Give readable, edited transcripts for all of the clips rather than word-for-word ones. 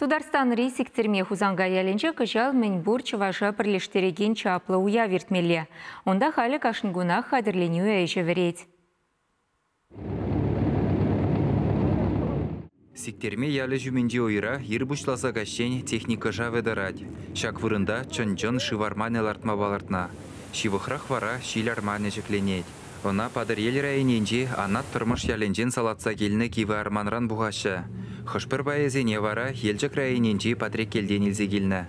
Тударстан рейсиктерме хузанга яленче кыжал Менбур Чуваша бірлештереген чаплы уя вертмелі. Онда халі кашынгуна хадырлену әйші верет. Сиктерме ялы жүменде ойра, ербушласа кашен техника жаведарад. Шак вырында чон-чон шиварманы лартма балартна. Шивыхрах вара шиларманы жекленет. Она падыр ел районенде анат тұрмыш яленжен салатса келіні киві арманран бұғашы. Хышпыр байызене вара елжік районенде патрек келден елзе келіні.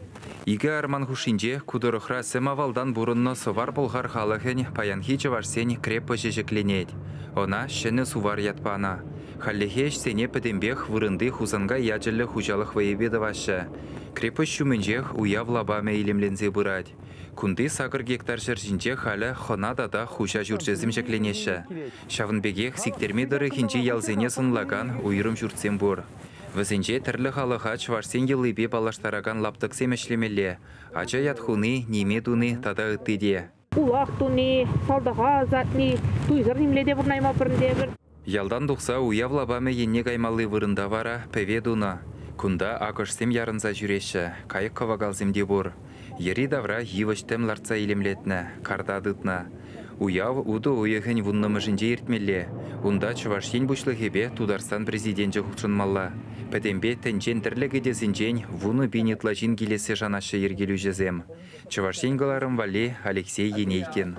Игі арман хушинде кудырықра сымавалдан бұрынны сывар болғар халықын паянхи чаварсен креппы жекленет. Она шыны сувар ятпана. Халлехеш сене пөдембех вырынды хузанга ячылы хужалық вайебеді вашы. Креппы шуменжех уяв лабаме илемлензе бұрад. Күнді сағыр гектар жыржинже халі хонадада хужа жүржезім жекленеші. Шавынбегех сиктерме дыры хинче ялзене сынлаган уйрым жүртсем бұр. Візінже түрлі халыға чварсен елыбе балаштараган лаптық семешлемелі. Ача ятхуны, неме туны тада үттіде. Улақ туны, салдаға затны, туйзыр немледе бұрнайма бірінде бір. Ялдан дұқса уяв лабаме енне каймалы вырында вара пәве дуна. Күнда ақышсем ярынза жүреші, кайық кавагалземде бұр. Ери давра евіштем ларца илемлетні, карда дытна. Уяв уды ойығын вұннымы жінде ертмелі. Унда чывашен бұшлығыбе Тударстан президенті құтшынмалла. Пәдембе тәнчен тірлігі дезінжен вұны бейнетла жин келесі жанашы ергелу жезем. Чывашен ғыларым вали Алексей Енейкен.